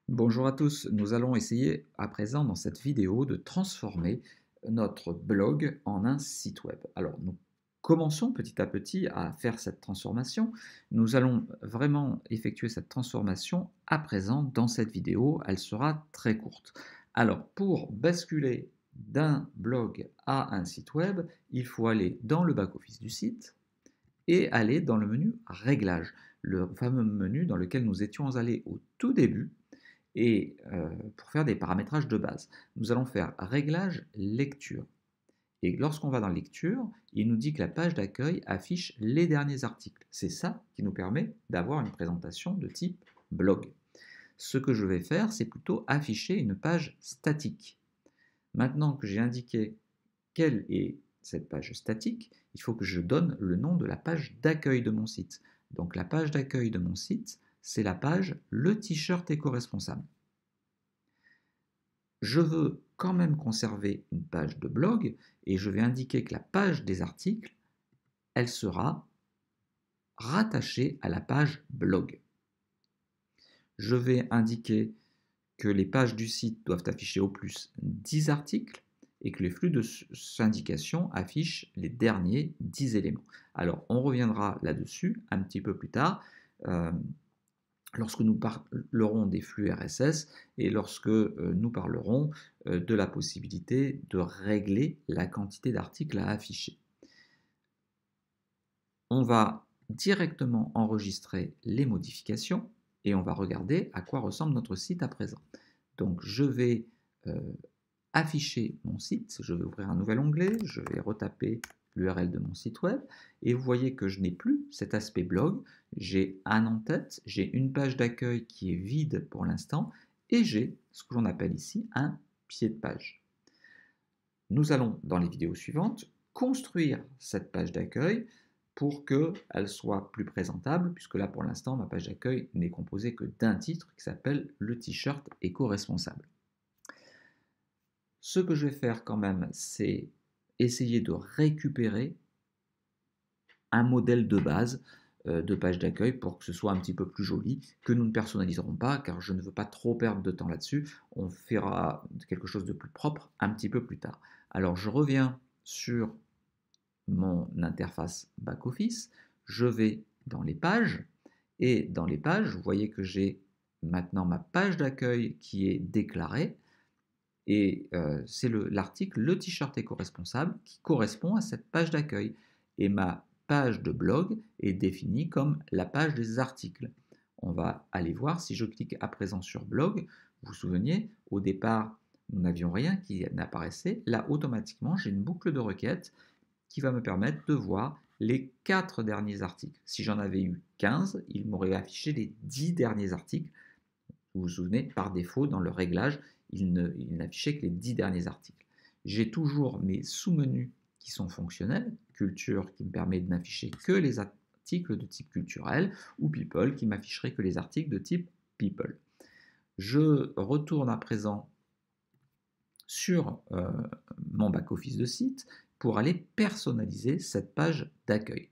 Bonjour à tous, nous allons essayer à présent dans cette vidéo de transformer notre blog en un site web. Alors nous commençons petit à petit à faire cette transformation. Nous allons vraiment effectuer cette transformation à présent dans cette vidéo. Elle sera très courte. Alors pour basculer d'un blog à un site web, il faut aller dans le back-office du site et aller dans le menu Réglages, le fameux menu dans lequel nous étions allés au tout début et pour faire des paramétrages de base. Nous allons faire réglage lecture. Et lorsqu'on va dans lecture, il nous dit que la page d'accueil affiche les derniers articles. C'est ça qui nous permet d'avoir une présentation de type blog. Ce que je vais faire, c'est plutôt afficher une page statique. Maintenant que j'ai indiqué quelle est cette page statique, il faut que je donne le nom de la page d'accueil de mon site. Donc la page d'accueil de mon site, c'est la page Le t-shirt éco-responsable. Je veux quand même conserver une page de blog et je vais indiquer que la page des articles, elle sera rattachée à la page blog. Je vais indiquer que les pages du site doivent afficher au plus 10 articles et que les flux de syndication affichent les derniers 10 éléments. Alors, on reviendra là-dessus un petit peu plus tard. Lorsque nous parlerons des flux RSS et lorsque nous parlerons de la possibilité de régler la quantité d'articles à afficher. On va directement enregistrer les modifications et on va regarder à quoi ressemble notre site à présent. Donc je vais afficher mon site, je vais ouvrir un nouvel onglet, je vais retaper l'URL de mon site web et vous voyez que je n'ai plus cet aspect blog, j'ai un en-tête, j'ai une page d'accueil qui est vide pour l'instant et j'ai ce que l'on appelle ici un pied de page. Nous allons dans les vidéos suivantes construire cette page d'accueil pour qu'elle soit plus présentable, puisque là pour l'instant ma page d'accueil n'est composée que d'un titre qui s'appelle le t-shirt éco-responsable. Ce que je vais faire quand même, c'est essayer de récupérer un modèle de base de page d'accueil pour que ce soit un petit peu plus joli, que nous ne personnaliserons pas, car je ne veux pas trop perdre de temps là-dessus. On fera quelque chose de plus propre un petit peu plus tard. Alors je reviens sur mon interface back-office, je vais dans les pages, et dans les pages, vous voyez que j'ai maintenant ma page d'accueil qui est déclarée, et c'est l'article Le t-shirt éco-responsable qui correspond à cette page d'accueil. Et ma page de blog est définie comme la page des articles. On va aller voir si je clique à présent sur blog. Vous vous souvenez, au départ, nous n'avions rien qui n'apparaissait. Là, automatiquement, j'ai une boucle de requête qui va me permettre de voir les 4 derniers articles. Si j'en avais eu 15, il m'aurait affiché les 10 derniers articles. Vous vous souvenez, par défaut, dans le réglage, il n'affichait que les 10 derniers articles. J'ai toujours mes sous-menus qui sont fonctionnels, culture qui me permet de n'afficher que les articles de type culturel, ou people qui m'afficherait que les articles de type people. Je retourne à présent sur mon back-office de site pour aller personnaliser cette page d'accueil.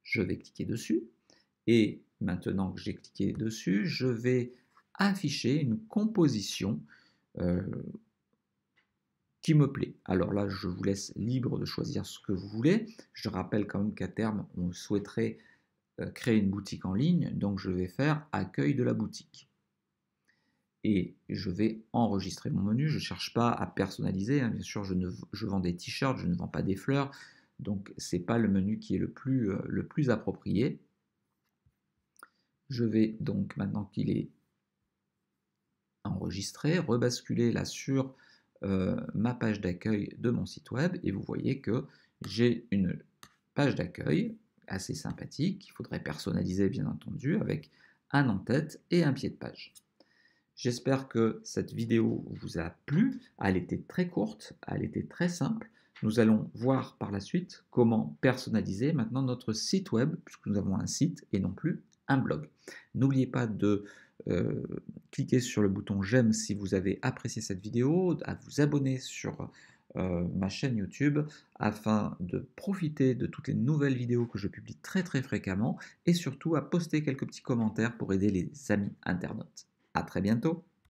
Je vais cliquer dessus et maintenant que j'ai cliqué dessus, je vais afficher une composition euh, qui me plaît. Alors là, je vous laisse libre de choisir ce que vous voulez. Je rappelle quand même qu'à terme, on souhaiterait créer une boutique en ligne, donc je vais faire accueil de la boutique. Et je vais enregistrer mon menu. Je ne cherche pas à personnaliser. Hein. Bien sûr, je vends des t-shirts, je ne vends pas des fleurs. Donc, ce n'est pas le menu qui est le plus approprié. Je vais donc, maintenant qu'il est enregistré, rebasculer là sur ma page d'accueil de mon site web. Et vous voyez que j'ai une page d'accueil assez sympathique. Il faudrait personnaliser, bien entendu, avec un en-tête et un pied de page. J'espère que cette vidéo vous a plu. Elle était très courte, elle était très simple. Nous allons voir par la suite comment personnaliser maintenant notre site web, puisque nous avons un site et non plus un blog. N'oubliez pas de cliquer sur le bouton j'aime si vous avez apprécié cette vidéo, à vous abonner sur ma chaîne YouTube afin de profiter de toutes les nouvelles vidéos que je publie très fréquemment et surtout à poster quelques petits commentaires pour aider les amis internautes. À très bientôt.